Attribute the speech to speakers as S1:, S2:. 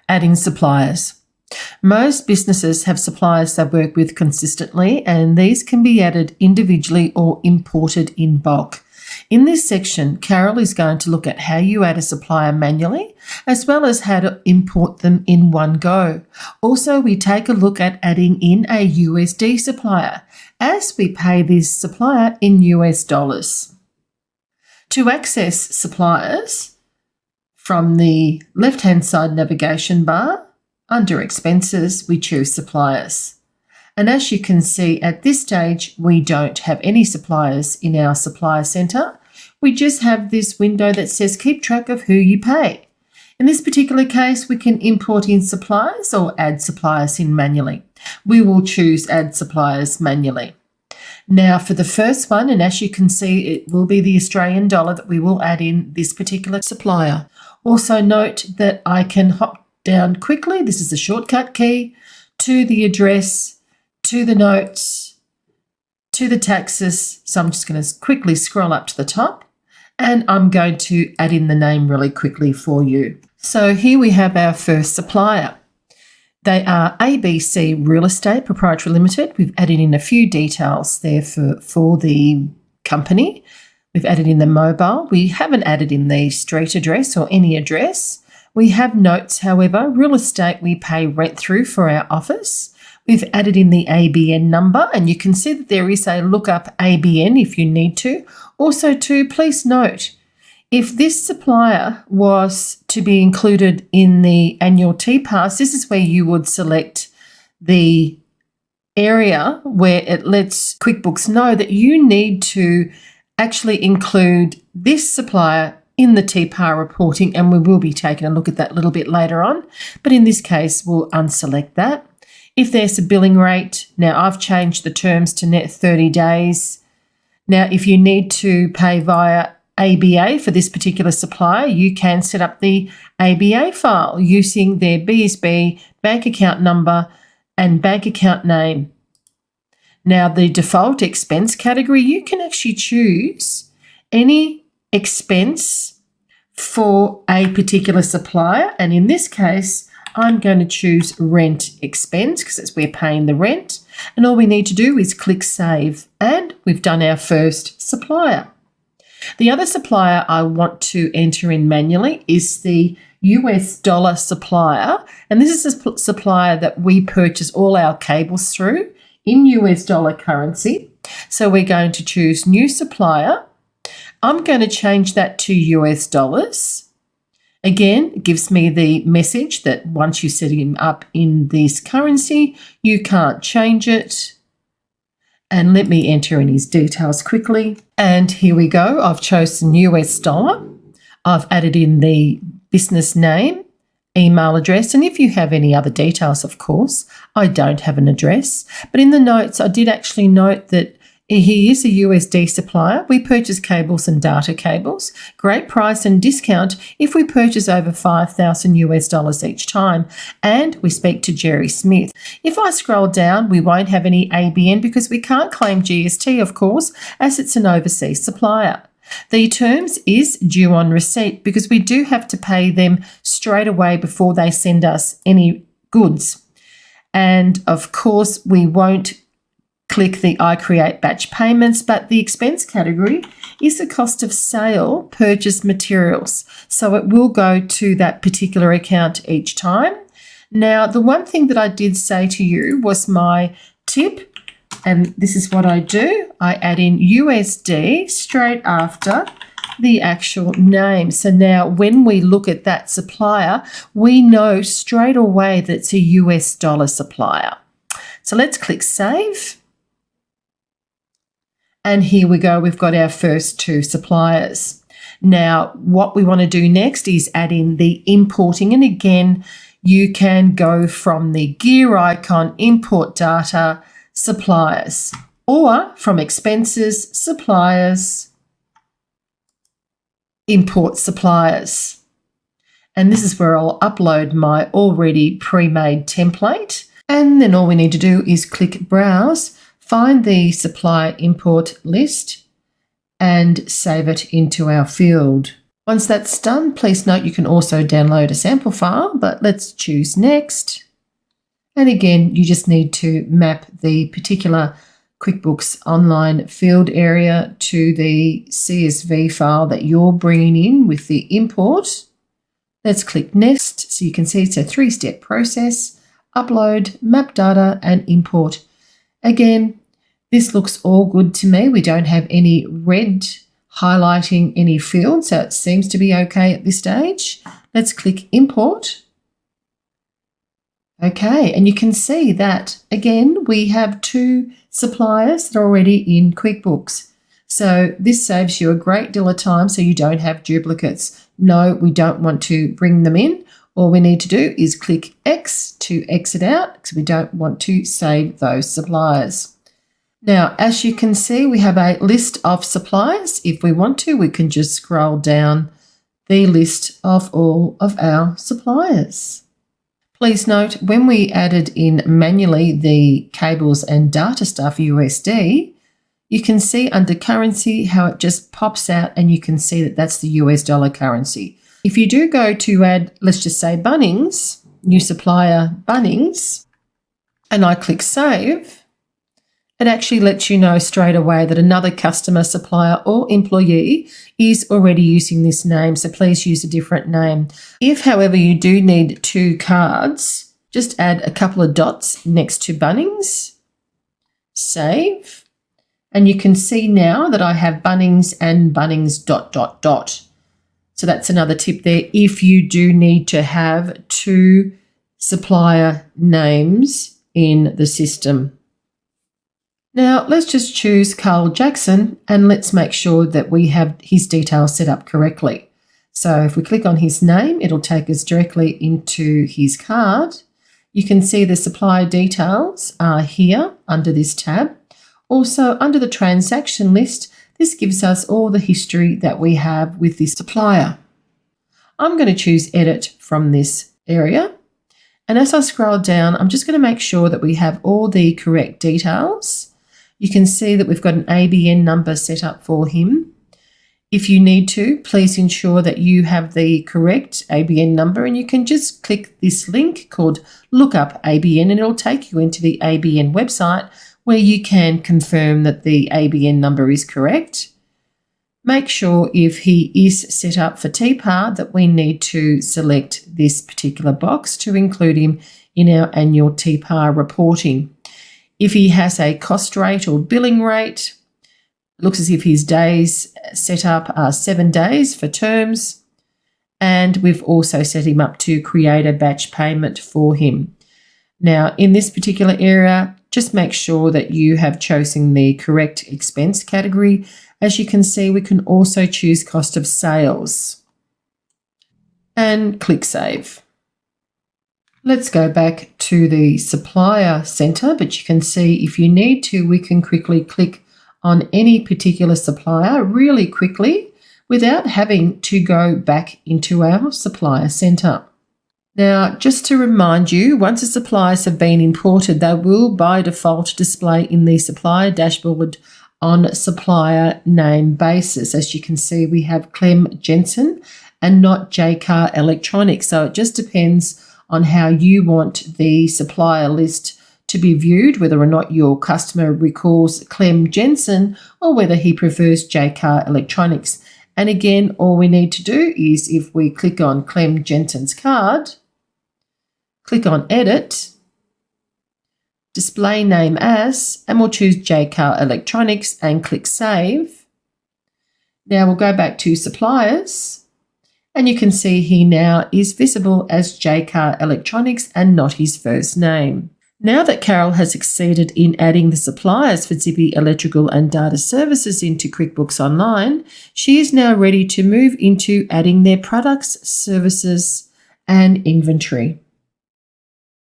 S1: Adding suppliers. Most businesses have suppliers they work with consistently, and these can be added individually or imported in bulk. In this section, Carol is going to look at how you add a supplier manually, as well as how to import them in one go. Also, we take a look at adding in a USD supplier, as we pay this supplier in US dollars. To access suppliers, from the left-hand side navigation bar, under Expenses, we choose Suppliers. And as you can see at this stage, we don't have any suppliers in our supplier centre. We just have this window that says keep track of who you pay. In this particular case, we can import in suppliers or add suppliers in manually. We will choose Add Suppliers manually. Now for the first one, and as you can see, it will be the Australian dollar that we will add in this particular supplier. Also note that I can hop down quickly, this is the shortcut key, to the address, to the notes, to the taxes. So I'm just going to quickly scroll up to the top, and I'm going to add in the name really quickly for you. So here we have our first supplier. They are ABC Real Estate Proprietary Limited. We've added in a few details there for the company. We've added in the mobile. We haven't added in the street address or any address. We have notes, however. Real estate we pay rent through for our office. We've added in the ABN number, and you can see that there is a lookup ABN if you need to. Also too, please note, if this supplier was to be included in the annual T-Pass, this is where you would select the area where it lets QuickBooks know that you need to actually include this supplier in the TPAR reporting, and we will be taking a look at that a little bit later on. But in this case, we'll unselect that. If there's a billing rate, now I've changed the terms to net 30 days. Now, if you need to pay via ABA for this particular supplier, you can set up the ABA file using their BSB bank account number and bank account name. Now, the default expense category, you can actually choose any expense for a particular supplier, and in this case I'm going to choose rent expense because it's we're paying the rent, and all we need to do is click save, and we've done our first supplier. The other supplier I want to enter in manually is the US dollar supplier, and this is a supplier that we purchase all our cables through in US dollar currency. So we're going to choose new supplier. I'm going to change that to US dollars. Again, it gives me the message that once you set him up in this currency, you can't change it. And let me enter in his details quickly. And here we go. I've chosen US dollar. I've added in the business name, email address, and if you have any other details, of course. I don't have an address, but in the notes, I did actually note that he is a USD supplier. We purchase cables and data cables. Great price and discount if we purchase over 5,000 US dollars each time. And we speak to Jerry Smith. If I scroll down, we won't have any ABN because we can't claim GST, of course, as it's an overseas supplier. The terms is due on receipt because we do have to pay them straight away before they send us any goods. And of course, we won't click the I create batch payments, but the expense category is the cost of sale purchase materials. So it will go to that particular account each time. Now, the one thing that I did say to you was my tip, and this is what I do. I add in USD straight after the actual name. So now when we look at that supplier, we know straight away that it's a US dollar supplier. So let's click save. And here we go, we've got our first two suppliers. Now, what we want to do next is add in the importing. And again, you can go from the gear icon, import data, suppliers, or from expenses, suppliers, import suppliers. And this is where I'll upload my already pre-made template. And then all we need to do is click browse, find the supplier import list and save it into our field. Once that's done, please note you can also download a sample file, but let's choose Next. And again, you just need to map the particular QuickBooks Online field area to the CSV file that you're bringing in with the import. Let's click Next so you can see it's a 3-step process: upload, map data, and import. Again, this looks all good to me. We don't have any red highlighting any fields, so it seems to be okay at this stage. Let's click Import. Okay, and you can see that, again, we have 2 suppliers that are already in QuickBooks. So this saves you a great deal of time so you don't have duplicates. No, we don't want to bring them in. All we need to do is click X to exit out because we don't want to save those suppliers. Now, as you can see, we have a list of suppliers. If we want to, we can just scroll down the list of all of our suppliers. Please note, when we added in manually the cables and data stuff USD, you can see under currency how it just pops out and you can see that that's the US dollar currency. If you do go to add, let's just say Bunnings, new supplier Bunnings, and I click Save, it actually lets you know straight away that another customer, supplier, or employee is already using this name, so please use a different name. If, however, you do need 2 cards, just add a couple of dots next to Bunnings, save, and you can see now that I have Bunnings and Bunnings ... So that's another tip there if you do need to have 2 supplier names in the system. Now, let's just choose Carl Jackson and let's make sure that we have his details set up correctly. So if we click on his name, it'll take us directly into his card. You can see the supplier details are here under this tab. Also, under the transaction list, this gives us all the history that we have with this supplier. I'm going to choose Edit from this area. And as I scroll down, I'm just going to make sure that we have all the correct details. You can see that we've got an ABN number set up for him. If you need to, please ensure that you have the correct ABN number, and you can just click this link called Lookup ABN and it'll take you into the ABN website where you can confirm that the ABN number is correct. Make sure if he is set up for TPAR that we need to select this particular box to include him in our annual TPAR reporting. If he has a cost rate or billing rate, it looks as if his days set up are 7 days for terms, and we've also set him up to create a batch payment for him. Now, in this particular area, just make sure that you have chosen the correct expense category. As you can see, we can also choose cost of sales and click Save. Let's go back to the supplier center, but you can see if you need to, we can quickly click on any particular supplier really quickly without having to go back into our supplier center. Now, just to remind you, once the suppliers have been imported, they will by default display in the supplier dashboard on supplier name basis. As you can see, we have Clem Jensen and not JCar Electronics. So it just depends on how you want the supplier list to be viewed, whether or not your customer recalls Clem Jensen or whether he prefers JCar Electronics. And again, all we need to do is if we click on Clem Jensen's card, click on Edit, Display Name As, and we'll choose JCar Electronics and click Save. Now we'll go back to Suppliers. And you can see he now is visible as JCar Electronics and not his first name. Now that Carol has succeeded in adding the suppliers for Zippy Electrical and Data Services into QuickBooks Online, she is now ready to move into adding their products, services, and inventory.